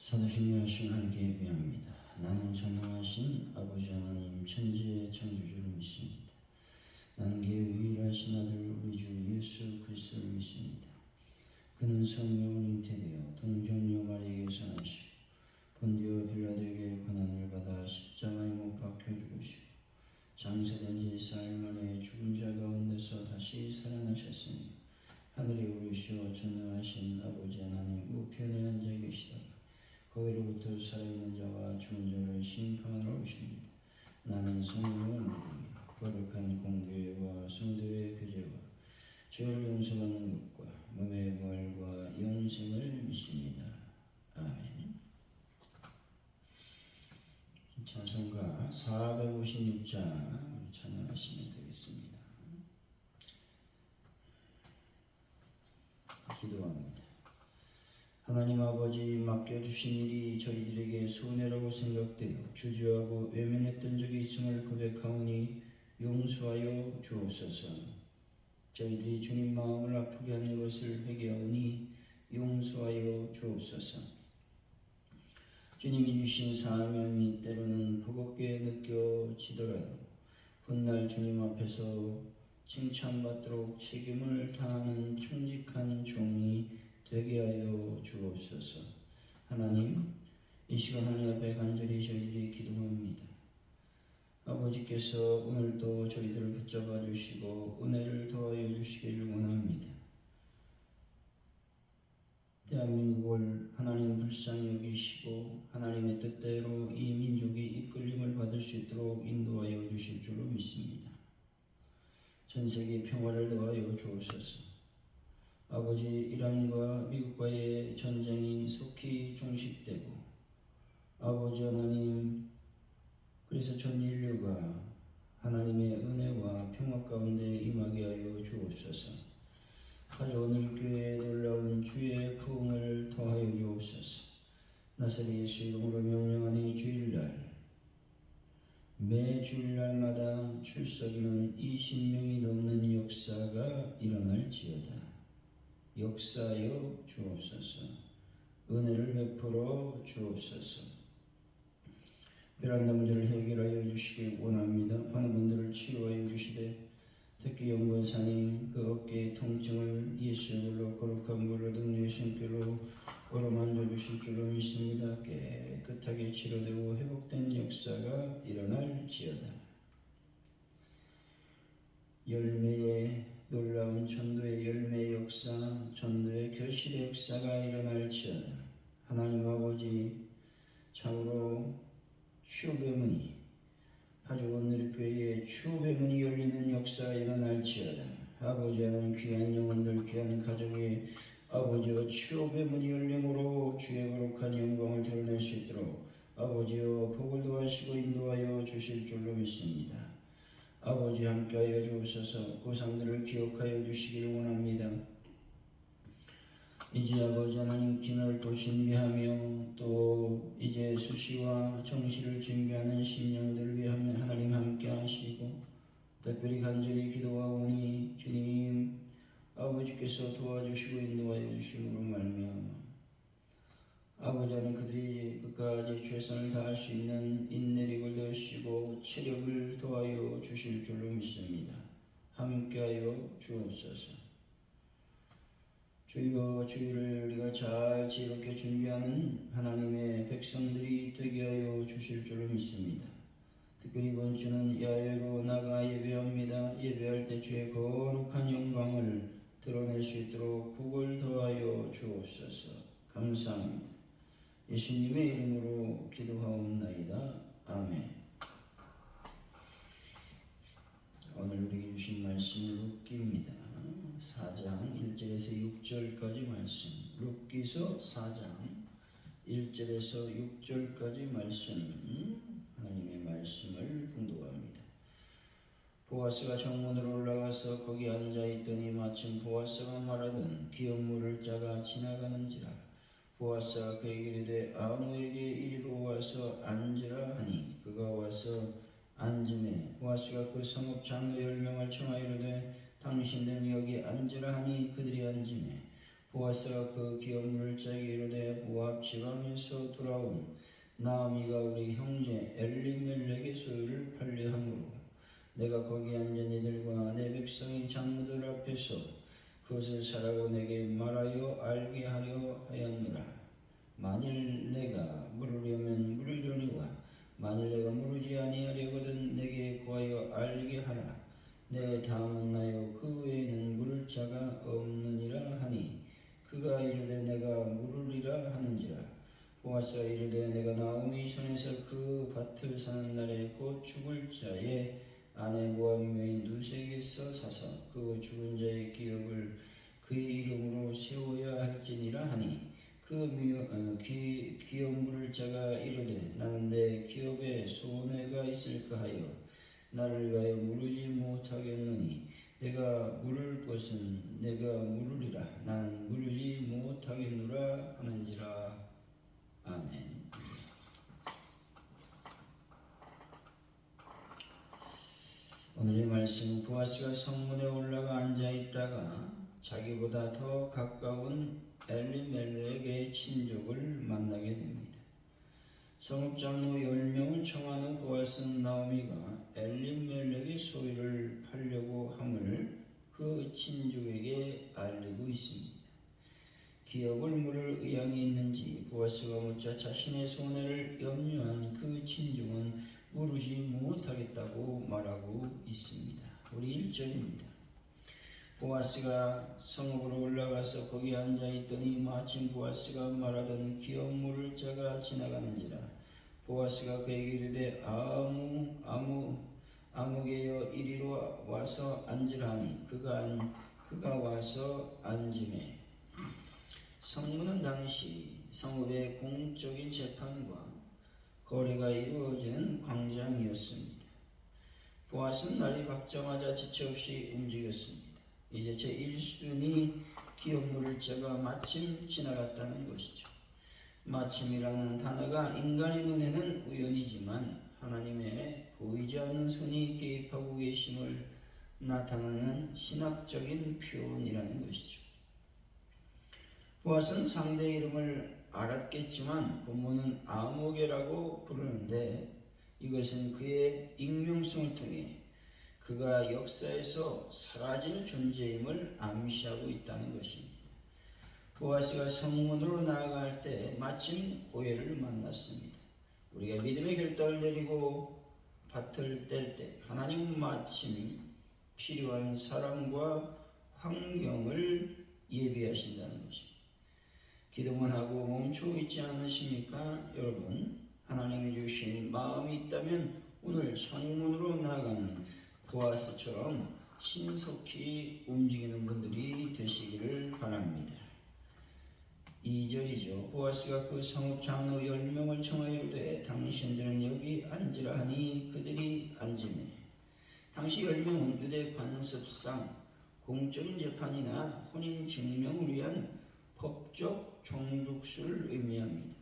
사도신령하신 하나님께 예배합니다. 나는 전능하신 아버지 하나님 천지의 창조주를 믿습니다. 나는 그의 유일하신 아들 우리 주 예수 그리스도를 믿습니다. 그는 성령으로 잉태되어 동정녀 마리아에게서 나시고 본디오 빌라도에게 고난을 받아 십자가에 못 박혀 죽으시고 장사된 지 4일 만에 죽은 자 가운데서 다시 살아나셨으니 하늘에 오르시어 전능하신 아버지 하나님 우편에 앉아 계시다가 거기로부터 살아있는 자와 죽은 자를 심판하러 오십니다. 나는 성령을 믿으며 거룩한 공교회와 성도의 교제와 죄를 용서받는 것과 몸의 부활과 영생을 믿습니다. 아멘. 찬송가 456장 찬양하시면 되겠습니다. 기도합니다. 하나님 아버지, 맡겨주신 일이 저희들에게 손해라고 생각되어 주저하고 외면했던 적이 있음을 고백하오니 용서하여 주옵소서. 저희들이 주님 마음을 아프게 하는 것을 회개하오니 용서하여 주옵소서. 주님이 주신 사명이 때로는 버겁게 느껴지더라도 훗날 주님 앞에서 칭찬받도록 책임을 다하는 충직한 종이 되게 하여 주옵소서. 하나님, 이 시간 하나님 앞에 간절히 저희들이 기도합니다. 아버지께서 오늘도 저희들을 붙잡아 주시고 은혜를 더하여 주시기를 원합니다. 대한민국을 하나님 불쌍히 여기시고 하나님의 뜻대로 이 민족이 이끌림을 받을 수 있도록 인도하여 주실 줄로 믿습니다. 전 세계 평화를 더하여 주옵소서. 아버지, 이란과 미국과의 전쟁이 속히 종식되고 아버지 하나님, 그래서 전 인류가 하나님의 은혜와 평화 가운데 임하게 하여 주옵소서. 가져오는 교회에 놀라운 주의 부흥을 더하여 주옵소서. 나사렛 예수 이름으로 명령하니 주일날 매 주일날마다 출석인은 20명이 넘는 역사가 일어날지어다. 역사하여 주옵소서. 은혜를 베풀어 주옵소서. 베란다 문제를 해결하여 주시길 원합니다. 많은 분들을 치료하여 주시되 특히 영권사님 그 어깨의 통증을 예수의 물로 거룩한 물로 능력의 손길로 어루만져 주실 줄로 믿습니다. 깨끗하게 치료되고 회복된 역사가 일어날지어다. 열매의 놀라운 전도의 열매의 역사, 전도의 결실의 역사가 일어날지어다. 하나님 아버지, 참으로 추업의 문이 가져온 누리교회에 추업의 문이 열리는 역사가 일어날지어다. 아버지 하나님, 귀한 영혼들, 귀한 가정에 아버지여 추업의 문이 열림으로 주의 거룩한 영광을 드러낼 수 있도록 아버지여 복을 도하시고 인도하여 주실 줄로 믿습니다. 아버지 함께하여 주옵소서. 고상들을 기억하여 주시기를 원합니다. 이제 아버지 하나님 기능을 또 준비하며 또 이제 수시와 정시를 준비하는 신령들을 위해 하나님 함께 하시고 특별히 간절히 기도하오니 주님 아버지께서 도와주시고 인도하여 주심으로 말미암아 아버지 하나님 그들이 끝까지 최선을 다할 수 있는 인내력을 더하시고 체력을 더하여 주실 줄로 믿습니다. 함께하여 주옵소서. 주여, 주일을 우리가 잘 지혜롭게 준비하는 하나님의 백성들이 되게 하여 주실 줄로 믿습니다. 특별히 이번 주는 야외로 나가 예배합니다. 예배할 때 주의 거룩한 영광을 드러낼 수 있도록 복을 더하여 주옵소서. 감사합니다. 예수님의 이름으로 기도하옵나이다. 아멘. 오늘 우리에게 주신 말씀은 룻기입니다. 4장 1절에서 6절까지 말씀. 룻기서 4장 1절에서 6절까지 말씀. 하나님의 말씀을 봉독합니다. 보아스가 정문으로 올라가서 거기 앉아있더니 마침 보아스가 말하던 기업물을 짜가 지나가는지라. 보아스가 그에게 이르되 아무에게 이리로 와서 앉으라 하니 그가 와서 앉음에 보아스가 그 성읍 장로 10명을 청하여 이르되 당신들은 여기 앉으라 하니 그들이 앉음에 보아스가 그 기업 물자에게 이르되 모압 지방에서 돌아온 나오미가 우리 형제 엘리멜렉의 소유를 팔려함으로 내가 거기 앉은 이들과 내 백성의 장로들 앞에서 그것을 사라고 내게 말하여 알게 하려 하였노라. 만일 내가 물으려면 물으려니와 만일 내가 물으지 아니하려거든 내게 구하여 알게 하라. 내 다음은 나요 그 외에는 물을 자가 없느니라 하니 그가 이르되 내가 물으리라 하는지라. 보아스가 이르되 내가 나오미 손에서 그 밭을 사는 날에 곧 죽을 자의 아내 모압 여인 루색에서 사서 그 죽은 자의 기업을 그의 이름으로 세워야 할지니라 하니 그 기업 물을 자가 이르되 나는 내 기업에 손해가 있을까 하여 나를 위하여 물으지 못하겠노니 내가 물을 것은 내가 물으리라. 나는 물으지 못하겠노라 하는지라. 아멘. 오늘의 말씀은 보아스가 성문에 올라가 앉아있다가 자기보다 더 가까운 엘리멜렉의 친족을 만나게 됩니다. 성읍장로 10명을 청한 후 보아스는 나오미가 엘리멜렉의 소유를 팔려고 함을 그 친족에게 알리고 있습니다. 기업을 물을 의향이 있는지 보아스가 묻자 자신의 손해를 염려한 그 친족은 물으지 못하겠다고 말하고 있습니다. 우리 1절입니다. 보아스가 성읍으로 올라가서 거기 앉아있더니 마침 보아스가 말하던 기업 물을 자가 지나가는지라. 보아스가 그에게 이르되 아무개여 이리로 와서 앉으라 하니 그가 와서 앉으매. 성문은 당시 성읍의 공적인 재판과 거래가 이루어지는 광장이었습니다. 보아스는 날이 밝자마자 지체 없이 움직였습니다. 이제 제1순위 기업 물을 자가 마침 지나갔다는 것이죠. 마침이라는 단어가 인간의 눈에는 우연이지만 하나님의 보이지 않는 손이 개입하고 계심을 나타내는 신학적인 표현이라는 것이죠. 보아스는 상대의 이름을 알았겠지만 본문은 아모게라고 부르는데 이것은 그의 익명성을 통해 그가 역사에서 사라질 존재임을 암시하고 있다는 것입니다. 보아스가 성문으로 나아갈 때 마침 고해를 만났습니다. 우리가 믿음의 결단을 내리고 밭을 뗄 때 하나님은 마침 필요한 사람과 환경을 예비하신다는 것입니다. 기도만 하고 멈추고 있지 않으십니까? 여러분, 하나님이 주신 마음이 있다면 오늘 성문으로 나아가는 보아스처럼 신속히 움직이는 분들이 되시기를 바랍니다. 2절이죠. 보아스가 그 성읍 장로 10명을 청하여 이르되 당신들은 여기 앉으라 하니 그들이 앉으매. 당시 10명은 유대 관습상 공적인 재판이나 혼인 증명을 위한 법적 종족수를 의미합니다.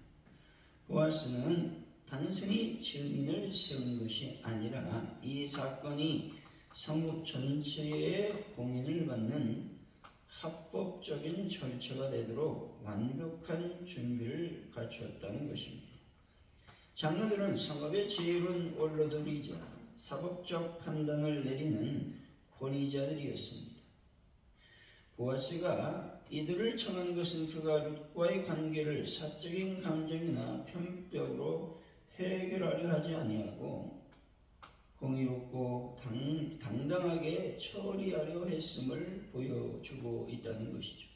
보아스는 단순히 증인을 세운 것이 아니라 이 사건이 성읍 전체의 공인을 받는 합법적인 절차가 되도록 완벽한 준비를 갖추었다는 것입니다. 장로들은 성읍의 지혜로운 원로들이자 사법적 판단을 내리는 권위자들이었습니다. 보아스가 이들을 청한 것은 그가 룻과의 관계를 사적인 감정이나 편법으로 해결하려 하지 아니하고 공의롭고 당당하게 처리하려 했음을 보여주고 있다는 것이죠.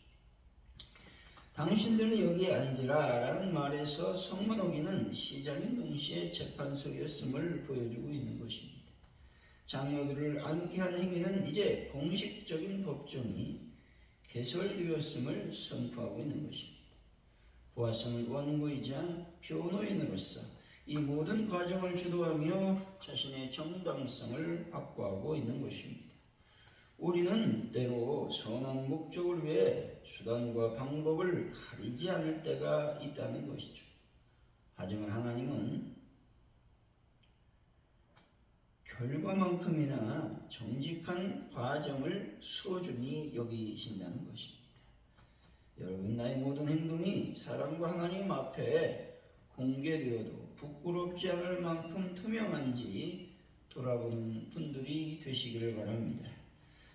당신들은 여기에 앉으라 라는 말에서 성문 오기는 시장인 동시에 재판소였음을 보여주고 있는 것입니다. 장로들을 앉게 한 행위는 이제 공식적인 법정이 개설되었음을 선포하고 있는 것입니다. 보아스는 원고이자 변호인으로서 이 모든 과정을 주도하며 자신의 정당성을 확보하고 있는 것입니다. 우리는 때로 선한 목적을 위해 수단과 방법을 가리지 않을 때가 있다는 것이죠. 하지만 하나님은 결과만큼이나 정직한 과정을 소중히 여기신다는 것입니다. 여러분, 나의 모든 행동이 사람과 하나님 앞에 공개되어도 부끄럽지 않을 만큼 투명한지 돌아보는 분들이 되시기를 바랍니다.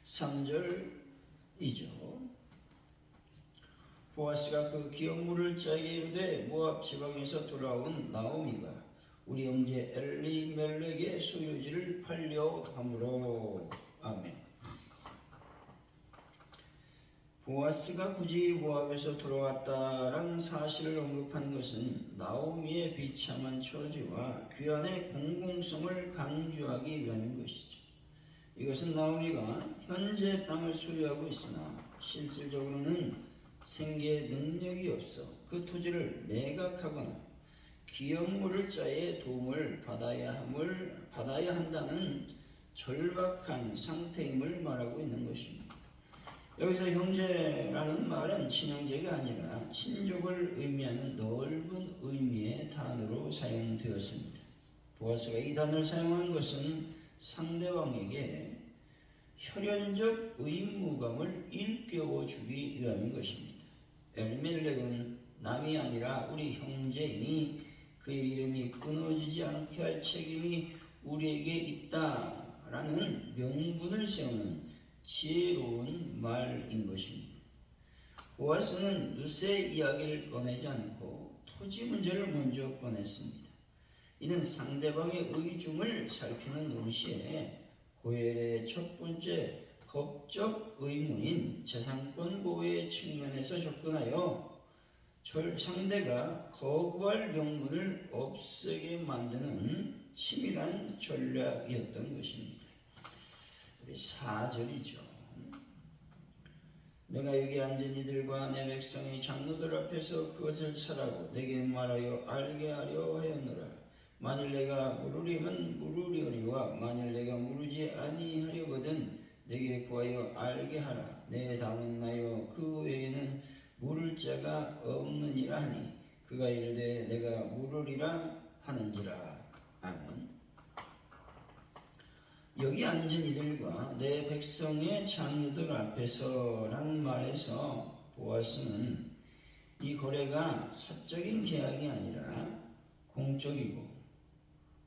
3절이죠. 보아스가 그 기업 물을 자에게 이르되 모압 지방에서 돌아온 나오미가 우리 형제 엘리멜렉의 소유지를 팔려 함으로. 아멘. 보아스가 굳이 모압에서 돌아왔다라는 사실을 언급한 것은 나오미의 비참한 처지와 귀환의 공공성을 강조하기 위함인 것이죠. 이것은 나오미가 현재 땅을 소유하고 있으나 실질적으로는 생계 능력이 없어 그 토지를 매각하거나 기업물을 자의 도움을 받아야 한다는 절박한 상태임을 말하고 있는 것입니다. 여기서 형제라는 말은 친형제가 아니라 친족을 의미하는 넓은 의미의 단어로 사용되었습니다. 보아스가 이 단어를 사용한 것은 상대방에게 혈연적 의무감을 일깨워주기 위함인 것입니다. 엘리멜렉은 남이 아니라 우리 형제이니 그의 이름이 끊어지지 않게 할 책임이 우리에게 있다라는 명분을 세우는 지혜로운 말인 것입니다. 보아스는 룻의 이야기를 꺼내지 않고 토지 문제를 먼저 꺼냈습니다. 이는 상대방의 의중을 살피는 동시에 고엘의 첫 번째 법적 의무인 재산권 보호의 측면에서 접근하여 상대가 거부할 명분을 없애게 만드는 치밀한 전략이었던 것입니다. 우리 4절이죠. 내가 여기 앉은 이들과 내 백성의 장로들 앞에서 그것을 차라고 내게 말하여 알게 하려 하였노라. 만일 내가 물으리면 물으려니와 만일 내가 물으지 아니하려거든 내게 구하여 알게 하라. 내 담은 나여 그 외에는 물을 자가 없느니라 하니 그가 이르되 내가 물으리라 하는지라. 아멘. 여기 앉은 이들과 내 백성의 장로들 앞에서라는 말에서 보아스는 이 거래가 사적인 계약이 아니라 공적이고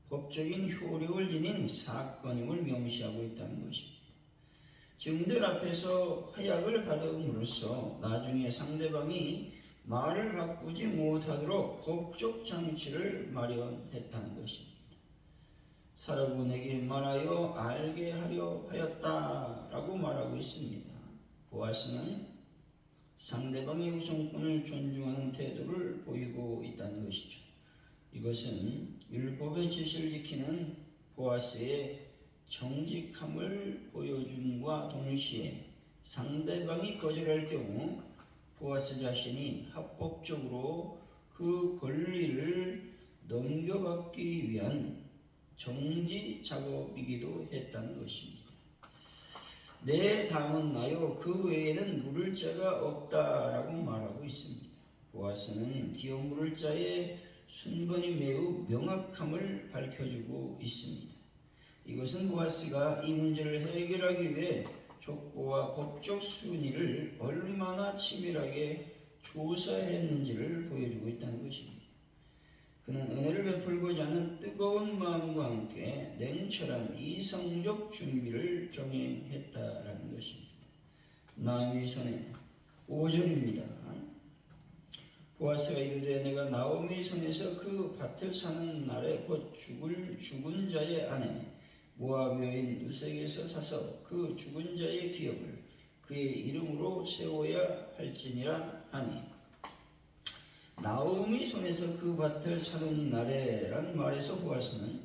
법적인 효력을 지닌 사건임을 명시하고 있다는 것입니다. 증인들 앞에서 허약을 받음으로써 나중에 상대방이 말을 바꾸지 못하도록 법적 장치를 마련했다는 것입니다. 사라고 내게 말하여 알게 하려 하였다라고 말하고 있습니다. 보아스는 상대방의 우선권을 존중하는 태도를 보이고 있다는 것이죠. 이것은 율법의 지시를 지키는 보아스의 정직함을 보여줌과 동시에 상대방이 거절할 경우 보아스 자신이 합법적으로 그 권리를 넘겨받기 위한 정지 작업이기도 했다는 것입니다. 내 담은 나요 그 외에는 물을 자가 없다라고 말하고 있습니다. 보아스는 기업 물을 자의 순번이 매우 명확함을 밝혀주고 있습니다. 이것은 보아스가 이 문제를 해결하기 위해 족보와 법적 순위를 얼마나 치밀하게 조사했는지를 보여주고 있다는 것입니다. 그는 은혜를 베풀고자 하는 뜨거운 마음과 함께 냉철한 이성적 준비를 병행했다라는 것입니다. 나오미 손에 5절입니다. 보아스가 이르되 내가 나오미 손에서 그 밭을 사는 날에 곧 죽은 자의 아내 모압 여인 룻에게서 사서 그 죽은 자의 기업을 그의 이름으로 세워야 할지니라 하니 나오미 손에서 그 밭을 사는 날에라는 말에서 보아스는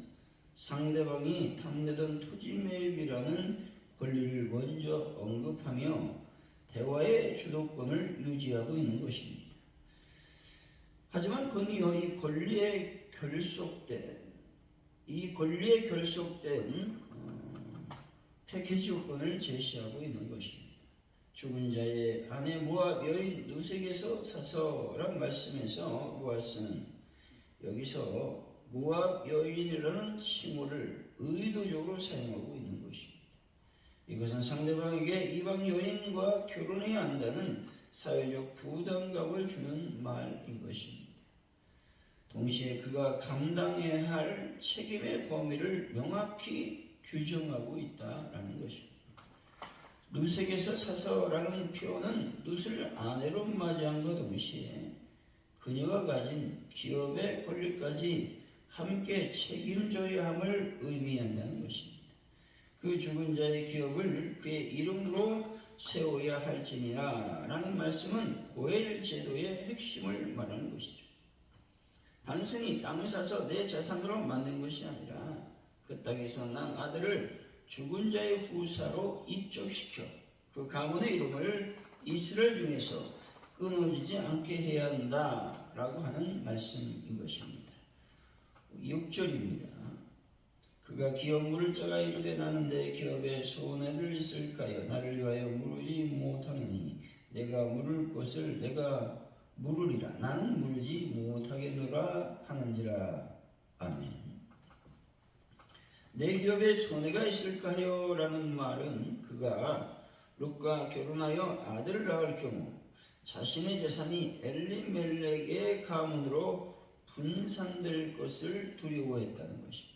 상대방이 탐내던 토지 매입이라는 권리를 먼저 언급하며 대화의 주도권을 유지하고 있는 것입니다. 하지만 곧이어 이 권리에 결속된 패키지 조건을 제시하고 있는 것입니다. 죽은 자의 아내 모압 여인 룻에게서 사서란 말씀에서 보아스는 여기서 모압 여인이라는 칭호를 의도적으로 사용하고 있는 것입니다. 이것은 상대방에게 이방 여인과 결혼해야 한다는 사회적 부담감을 주는 말인 것입니다. 동시에 그가 감당해야 할 책임의 범위를 명확히 규정하고 있다라는 것입니다. 룻에게서 사서라는 표현은 룻을 아내로 맞이함과 동시에 그녀가 가진 기업의 권리까지 함께 책임져야 함을 의미한다는 것입니다. 그 죽은 자의 기업을 그의 이름으로 세워야 할지니라 라는 말씀은 고엘 제도의 핵심을 말하는 것이죠. 단순히 땅을 사서 내 재산으로 만든 것이 아니라 그 땅에서 난 아들을 죽은 자의 후사로 입족시켜 그 가문의 이름을 이스라엘 중에서 끊어지지 않게 해야 한다라고 하는 말씀인 것입니다. 6절입니다. 그가 기업 물을 자가 이르되 나는 내 기업에 손해를 있을까요? 나를 위하여 물지 못하느니 내가 물을 것을 내가 물으리라. 나는 물지 못하겠노라 하는지라. 아멘. 내 기업에 손해가 있을까요? 라는 말은 그가 룻과 결혼하여 아들을 낳을 경우 자신의 재산이 엘리멜렉의 가문으로 분산될 것을 두려워했다는 것입니다.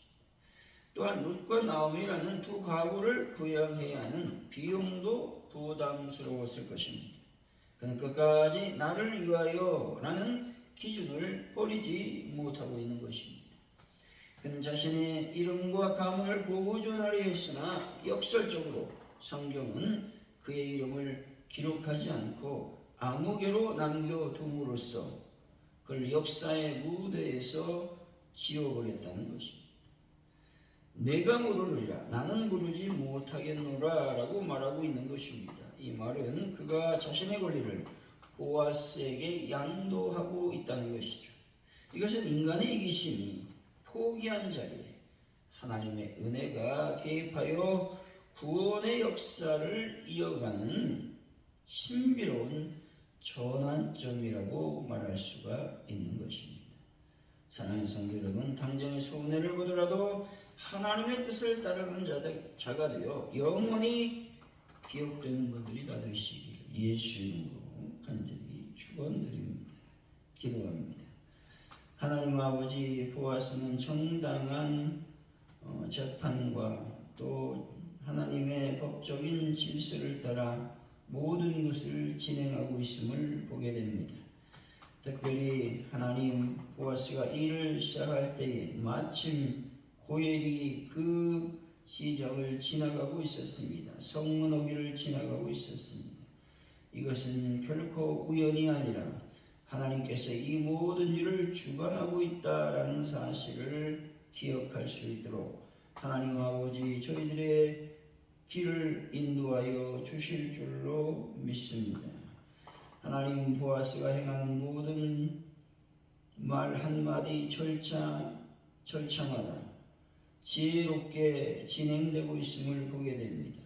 또한 룻과 나오미라는 두 가부를 부양해야 하는 비용도 부담스러웠을 것입니다. 그는 끝까지 나를 위하여 라는 기준을 버리지 못하고 있는 것입니다. 그는 자신의 이름과 가문을 보존하려 했으나 역설적으로 성경은 그의 이름을 기록하지 않고 암흑에로 남겨둠으로써 그를 역사의 무대에서 지워버렸다는 것입니다. 내가 물으리라 나는 부르지 못하겠노라 라고 말하고 있는 것입니다. 이 말은 그가 자신의 권리를 보아스에게 양도하고 있다는 것이죠. 이것은 인간의 이기심이 포기한 자리에 하나님의 은혜가 개입하여 구원의 역사를 이어가는 신비로운 전환점이라고 말할 수가 있는 것입니다. 사랑하는 성도 여러분, 당장의 손해를 보더라도 하나님의 뜻을 따르는 자가 되어 영원히 기억되는 분들이 다 되시기를 예수 이름으로 간절히 축원드립니다. 기도합니다. 하나님 아버지, 보아스는 정당한 재판과 또 하나님의 법적인 질서를 따라 모든 것을 진행하고 있음을 보게 됩니다. 특별히 하나님, 보아스가 일을 시작할 때에 마침 고엘이 그 시장을 지나가고 있었습니다. 성문호기를 지나가고 있었습니다. 이것은 결코 우연이 아니라 하나님께서 이 모든 일을 주관하고 있다라는 사실을 기억할 수 있도록 하나님 아버지 저희들의 길을 인도하여 주실 줄로 믿습니다. 하나님, 보아스가 행하는 모든 말 한마디 절차마다 지혜롭게 진행되고 있음을 보게 됩니다.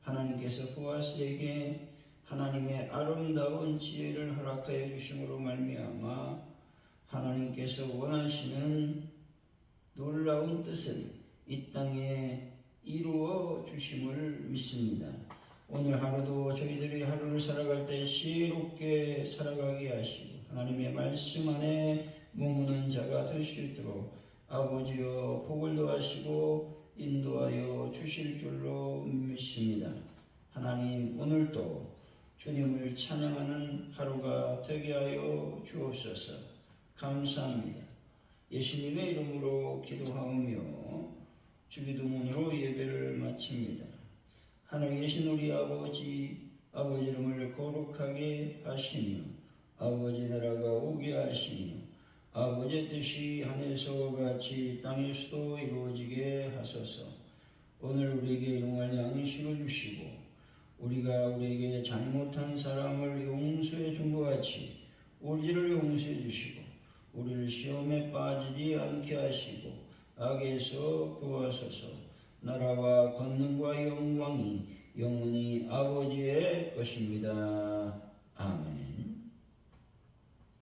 하나님께서 보아스에게 하나님의 아름다운 지혜를 허락하여 주심으로 말미암아 하나님께서 원하시는 놀라운 뜻을 이 땅에 이루어 주심을 믿습니다. 오늘 하루도 저희들이 하루를 살아갈 때 지혜롭게 살아가게 하시고 하나님의 말씀 안에 머무는 자가 될 수 있도록 아버지여 복을 더하시고 인도하여 주실 줄로 믿습니다. 하나님, 오늘도 주님을 찬양하는 하루가 되게 하여 주옵소서. 감사합니다. 예수님의 이름으로 기도하오며 주기도문으로 예배를 마칩니다. 하늘에 계신 우리 아버지 이름을 거룩하게 하시며 아버지 나라가 오게 하시며 아버지의 뜻이 하늘에서 같이 땅에서도 이루어지게 하소서. 오늘 우리에게 용할 양식을 주시고 우리가 우리에게 잘못한 사람을 용서해 준 것 같이 우리를 용서해 주시고 우리를 시험에 빠지지 않게 하시고 악에서 구하소서. 나라와 권능과 영광이 영원히 아버지의 것입니다. 아멘.